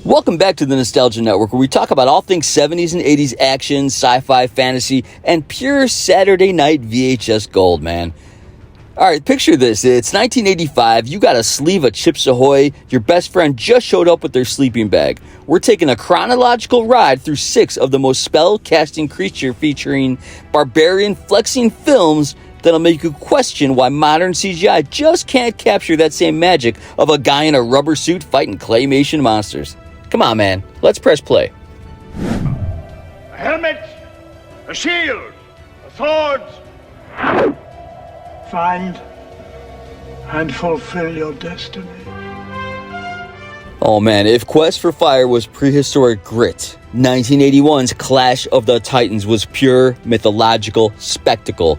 Welcome back to the Nostalgia Network, where we talk about all things 70s and 80s action, sci-fi, fantasy, and pure Saturday night VHS gold, man. Alright, picture this. It's 1985, you got a sleeve of Chips Ahoy, your best friend just showed up with their sleeping bag. We're taking a chronological ride through 6 of the most spell-casting creature featuring barbarian flexing films that'll make you question why modern CGI just can't capture that same magic of a guy in a rubber suit fighting claymation monsters. Come on, man. Let's press play. A helmet, a shield, a sword. Find and fulfill your destiny. Oh man, if Quest for Fire was prehistoric grit, 1981's Clash of the Titans was pure mythological spectacle,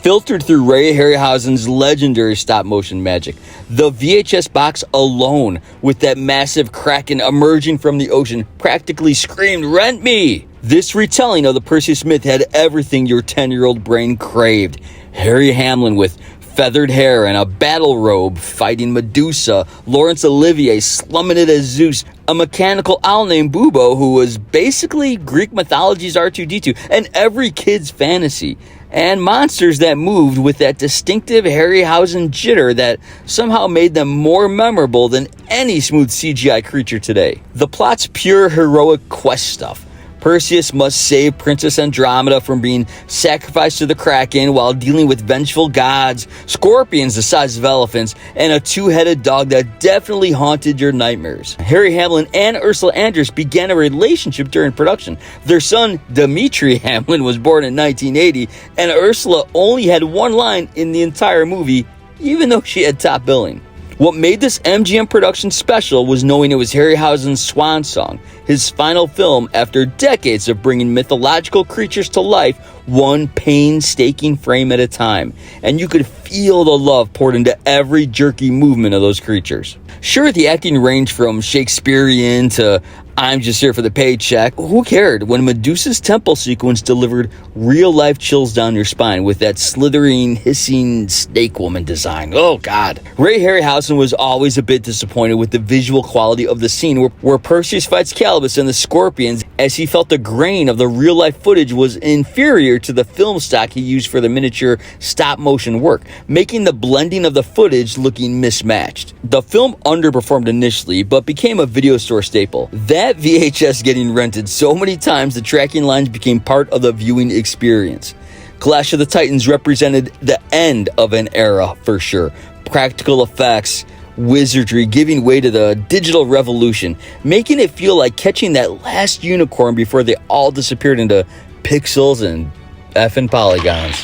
filtered through Ray Harryhausen's legendary stop-motion magic. The VHS box alone, with that massive kraken emerging from the ocean, practically screamed, "Rent me!" This retelling of the Perseus myth had everything your 10-year-old brain craved. Harry Hamlin with feathered hair and a battle robe fighting Medusa, Laurence Olivier slumming it as Zeus, a mechanical owl named Bubo who was basically Greek mythology's R2-D2, and every kid's fantasy. And monsters that moved with that distinctive Harryhausen jitter that somehow made them more memorable than any smooth CGI creature today. The plot's pure heroic quest stuff. Perseus must save Princess Andromeda from being sacrificed to the Kraken while dealing with vengeful gods, scorpions the size of elephants, and a two-headed dog that definitely haunted your nightmares. Harry Hamlin and Ursula Andress began a relationship during production. Their son, Dimitri Hamlin, was born in 1980, and Ursula only had one line in the entire movie, even though she had top billing. What made this MGM production special was knowing it was Harryhausen's swan song, his final film after decades of bringing mythological creatures to life one painstaking frame at a time, and you could feel the love poured into every jerky movement of those creatures. Sure, the acting ranged from Shakespearean to I'm just here for the paycheck. Who cared when Medusa's temple sequence delivered real-life chills down your spine with that slithering, hissing snake woman design? Oh, God. Ray Harryhausen was always a bit disappointed with the visual quality of the scene where Perseus fights Calibus and the scorpions, as he felt the grain of the real-life footage was inferior to the film stock he used for the miniature stop-motion work, making the blending of the footage looking mismatched. The film underperformed initially, but became a video store staple. That VHS getting rented so many times, the tracking lines became part of the viewing experience. Clash of the Titans represented the end of an era for sure. Practical effects, wizardry giving way to the digital revolution, making it feel like catching that last unicorn before they all disappeared into pixels and effing polygons.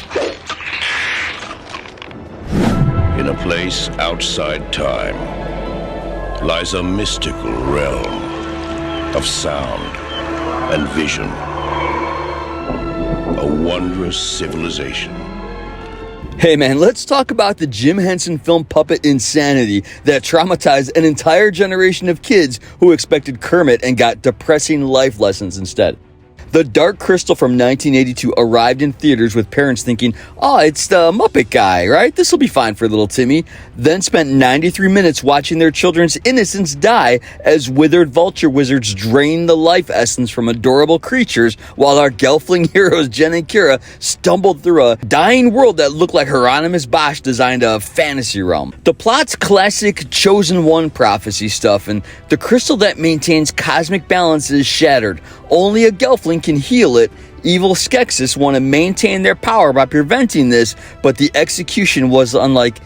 In a place outside time lies a mystical realm of sound and vision, a wondrous civilization. Hey man, let's talk about the Jim Henson film puppet insanity that traumatized an entire generation of kids who expected Kermit and got depressing life lessons instead. The Dark Crystal from 1982 arrived in theaters with parents thinking, oh, it's the Muppet guy, right? This will be fine for little Timmy. Then spent 93 minutes watching their children's innocence die as withered vulture wizards drained the life essence from adorable creatures while our Gelfling heroes Jen and Kira stumbled through a dying world that looked like Hieronymus Bosch designed a fantasy realm. The plot's classic Chosen One prophecy stuff, and the crystal that maintains cosmic balance is shattered. Only a Gelfling can heal it. Evil Skeksis want to maintain their power by preventing this, but the execution was unlike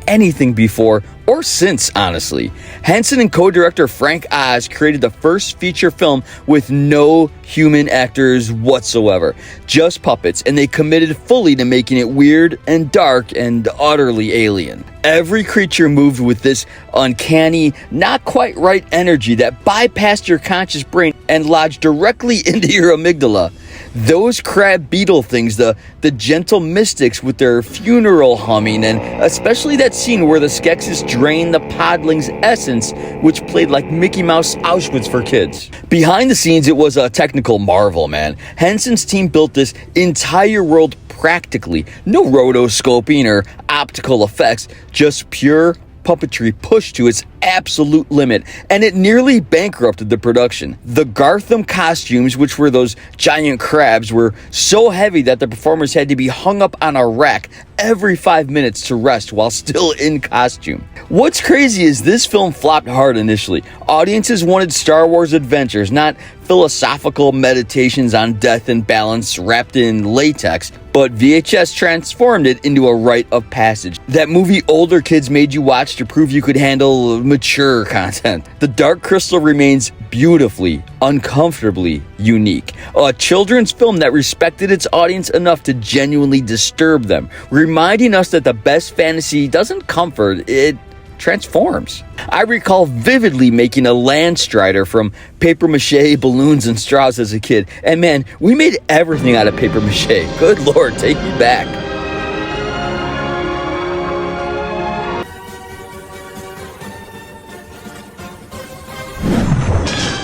anything before or since, honestly. Henson and co-director Frank Oz created the first feature film with no human actors whatsoever, just puppets, and they committed fully to making it weird and dark and utterly alien. Every creature moved with this uncanny, not quite right energy that bypassed your conscious brain and lodged directly into your amygdala. Those crab beetle things, the gentle mystics with their funeral humming, and especially that scene where the Skeksis drained the podling's essence, which played like Mickey Mouse Auschwitz for kids. Behind the scenes, it was a technical marvel, man. Henson's team built this entire world practically. No rotoscoping or optical effects, just pure puppetry pushed to its absolute limit, and it nearly bankrupted the production. The Gartham costumes, which were those giant crabs, were so heavy that the performers had to be hung up on a rack every 5 minutes to rest while still in costume. What's crazy is this film flopped hard initially. Audiences wanted Star Wars adventures, not philosophical meditations on death and balance wrapped in latex, but VHS transformed it into a rite of passage. That movie older kids made you watch to prove you could handle mature content. The Dark Crystal remains beautifully, uncomfortably unique. A children's film that respected its audience enough to genuinely disturb them, reminding us that the best fantasy doesn't comfort, it transforms. I recall vividly making a land strider from paper mache, balloons, and straws as a kid. And man, we made everything out of paper mache. Good Lord, take me back.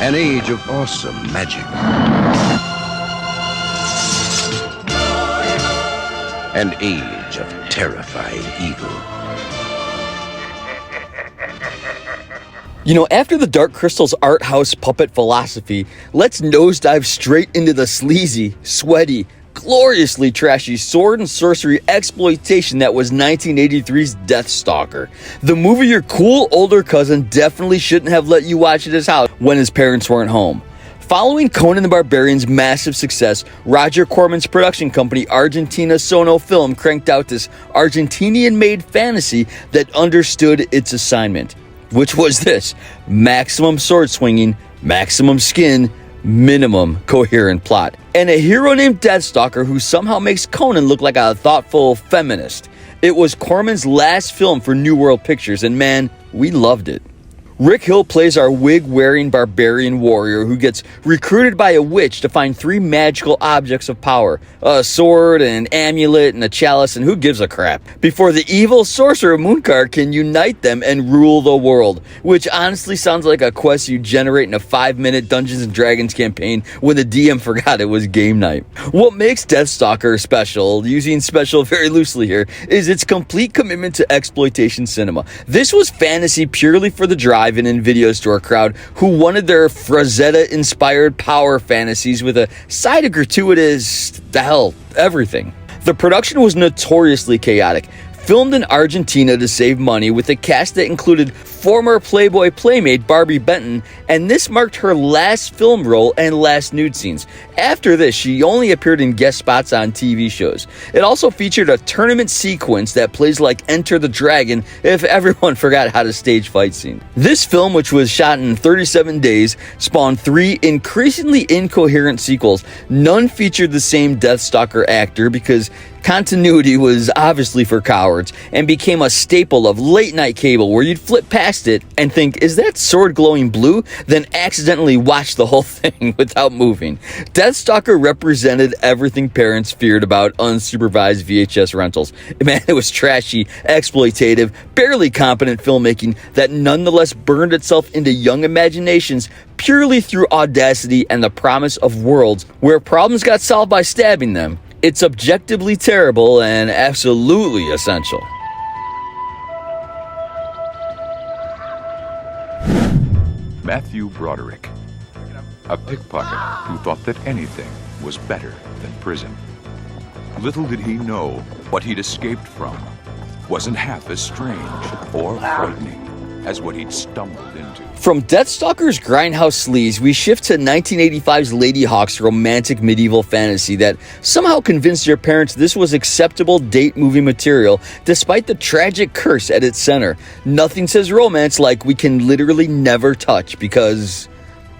An age of awesome magic. An age of terrifying evil. You know, after the Dark Crystal's art house puppet philosophy, let's nosedive straight into the sleazy, sweaty, gloriously trashy sword and sorcery exploitation that was 1983's Deathstalker. The movie your cool older cousin definitely shouldn't have let you watch at his house when his parents weren't home. Following Conan the Barbarian's massive success, Roger Corman's production company Argentina Sono Film cranked out this Argentinian-made fantasy that understood its assignment, which was this: maximum sword swinging, maximum skin, minimum coherent plot, and a hero named Deathstalker who somehow makes Conan look like a thoughtful feminist. It was Corman's last film for New World Pictures, and man, we loved it. Rick Hill plays our wig-wearing barbarian warrior who gets recruited by a witch to find 3 magical objects of power: a sword, an amulet, and a chalice, and who gives a crap, before the evil sorcerer Munkar can unite them and rule the world, which honestly sounds like a quest you generate in a 5-minute Dungeons & Dragons campaign when the DM forgot it was game night. What makes Deathstalker special, using special very loosely here, is its complete commitment to exploitation cinema. This was fantasy purely for the drive-in and video store crowd who wanted their Frazetta-inspired power fantasies with a side of gratuitous, everything. The production was notoriously chaotic. Filmed in Argentina to save money with a cast that included former Playboy playmate Barbie Benton, and this marked her last film role and last nude scenes. After this, she only appeared in guest spots on TV shows. It also featured a tournament sequence that plays like Enter the Dragon if everyone forgot how to stage fight scene. This film, which was shot in 37 days, spawned 3 increasingly incoherent sequels. None featured the same Deathstalker actor because continuity was obviously for cowards, and became a staple of late-night cable where you'd flip past it and think, is that sword glowing blue? Then accidentally watch the whole thing without moving. Deathstalker represented everything parents feared about unsupervised VHS rentals. Man, it was trashy, exploitative, barely competent filmmaking that nonetheless burned itself into young imaginations purely through audacity and the promise of worlds where problems got solved by stabbing them. It's objectively terrible and absolutely essential. Matthew Broderick, a pickpocket who thought that anything was better than prison. Little did he know what he'd escaped from wasn't half as strange or frightening as what he'd stumbled into. From Deathstalker's grindhouse sleaze, we shift to 1985's Ladyhawke's romantic medieval fantasy that somehow convinced your parents this was acceptable date movie material despite the tragic curse at its center. Nothing says romance like we can literally never touch because,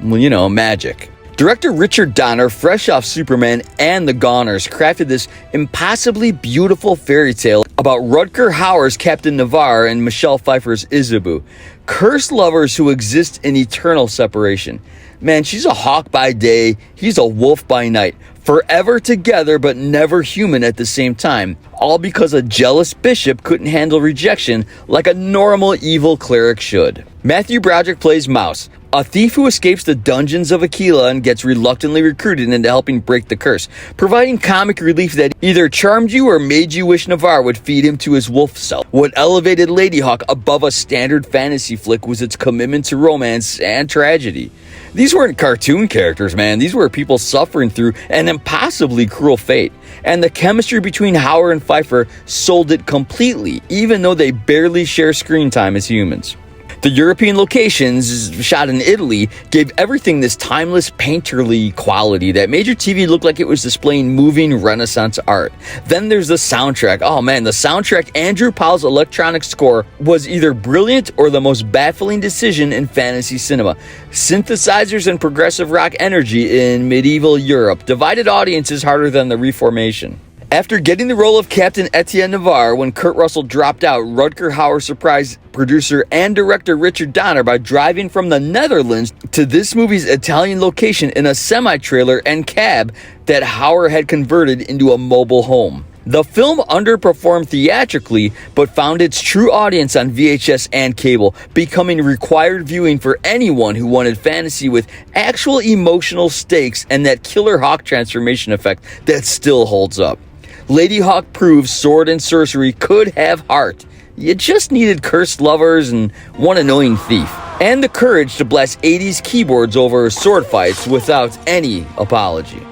well, you know, magic. Director Richard Donner, fresh off Superman and The Goners, crafted this impossibly beautiful fairy tale about Rutger Hauer's Captain Navarre and Michelle Pfeiffer's Isabeau, cursed lovers who exist in eternal separation. Man, she's a hawk by day, he's a wolf by night, forever together but never human at the same time, all because a jealous bishop couldn't handle rejection like a normal evil cleric should. Matthew Broderick plays Mouse, a thief who escapes the dungeons of Aquila and gets reluctantly recruited into helping break the curse, providing comic relief that either charmed you or made you wish Navarre would feed him to his wolf self. What elevated Ladyhawke above a standard fantasy flick was its commitment to romance and tragedy. These weren't cartoon characters, man. These were people suffering through an impossibly cruel fate. And the chemistry between Hauer and Pfeiffer sold it completely, even though they barely share screen time as humans. The European locations, shot in Italy, gave everything this timeless, painterly quality that made your TV look like it was displaying moving Renaissance art. Then there's the soundtrack. Oh man, the soundtrack, Andrew Powell's electronic score, was either brilliant or the most baffling decision in fantasy cinema. Synthesizers and progressive rock energy in medieval Europe divided audiences harder than the Reformation. After getting the role of Captain Etienne Navarre when Kurt Russell dropped out, Rutger Hauer surprised producer and director Richard Donner by driving from the Netherlands to this movie's Italian location in a semi-trailer and cab that Hauer had converted into a mobile home. The film underperformed theatrically, but found its true audience on VHS and cable, becoming required viewing for anyone who wanted fantasy with actual emotional stakes and that killer hawk transformation effect that still holds up. Ladyhawke proves sword and sorcery could have heart. You just needed cursed lovers and one annoying thief. And the courage to blast 80s keyboards over sword fights without any apology.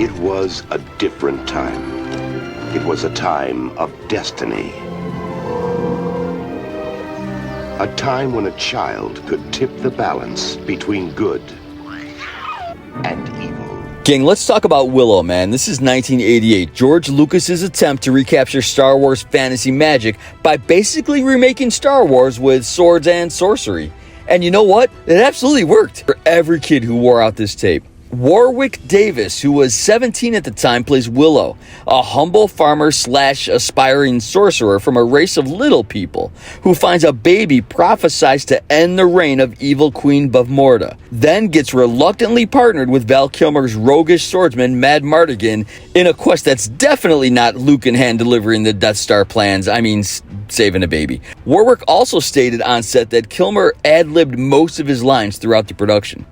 It was a different time. It was a time of destiny. A time when a child could tip the balance between good and evil. Gang, let's talk about Willow, man. This is 1988, George Lucas's attempt to recapture Star Wars fantasy magic by basically remaking Star Wars with swords and sorcery. And you know what? It absolutely worked for every kid who wore out this tape. Warwick Davis, who was 17 at the time, plays Willow, a humble farmer slash aspiring sorcerer from a race of little people who finds a baby prophesized to end the reign of evil Queen Bavmorda, then gets reluctantly partnered with Val Kilmer's roguish swordsman Mad Mardigan in a quest that's definitely not Luke and Han delivering the Death Star plans, saving a baby. Warwick also stated on set that Kilmer ad-libbed most of his lines throughout the production.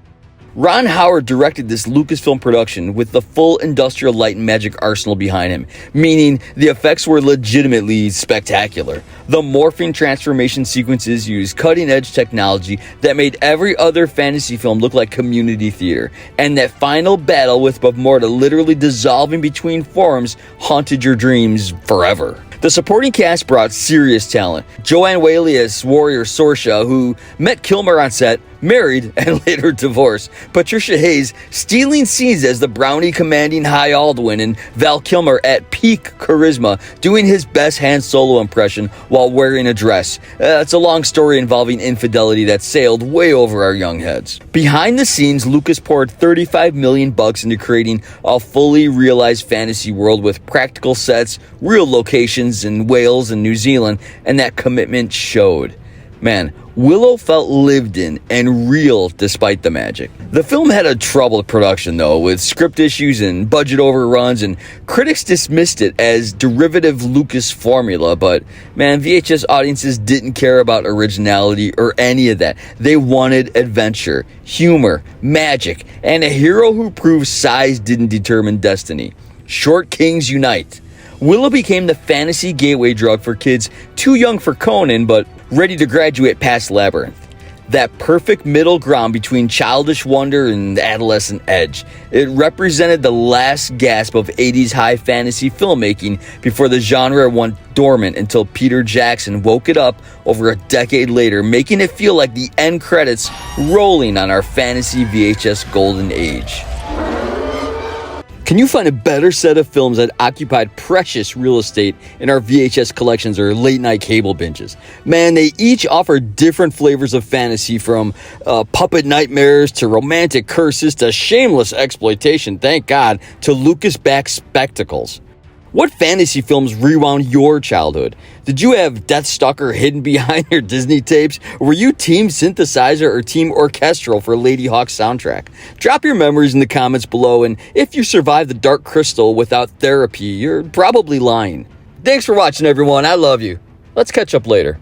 Ron Howard directed this Lucasfilm production with the full industrial light and magic arsenal behind him, meaning the effects were legitimately spectacular. The morphing transformation sequences used cutting-edge technology that made every other fantasy film look like community theater, and that final battle with Bavmorda literally dissolving between forms haunted your dreams forever. The supporting cast brought serious talent. Joanne Whaley as warrior Sorsha, who met Kilmer on set, married, and later divorced. Patricia Hayes stealing scenes as the brownie commanding High Alduin, and Val Kilmer at peak charisma, doing his best Han Solo impression while wearing a dress. It's a long story involving infidelity that sailed way over our young heads. Behind the scenes, Lucas poured $35 million into creating a fully realized fantasy world with practical sets, real locations in Wales and New Zealand, and that commitment showed. Man, Willow felt lived in and real despite the magic. The film had a troubled production though, with script issues and budget overruns, and critics dismissed it as derivative Lucas formula, but man, VHS audiences didn't care about originality or any of that. They wanted adventure, humor, magic, and a hero who proved size didn't determine destiny. Short kings unite. Willow became the fantasy gateway drug for kids too young for Conan, but ready to graduate past Labyrinth. That perfect middle ground between childish wonder and adolescent edge. It represented the last gasp of 80s high fantasy filmmaking before the genre went dormant until Peter Jackson woke it up over a decade later, making it feel like the end credits rolling on our fantasy VHS golden age. Can you find a better set of films that occupied precious real estate in our VHS collections or late night cable binges? Man, they each offer different flavors of fantasy, from puppet nightmares to romantic curses to shameless exploitation, thank God, to Lucas-backed spectacles. What fantasy films rewound your childhood? Did you have Deathstalker hidden behind your Disney tapes? Or were you team synthesizer or team orchestral for Ladyhawke's soundtrack? Drop your memories in the comments below, and if you survived the Dark Crystal without therapy, you're probably lying. Thanks for watching, everyone. I love you. Let's catch up later.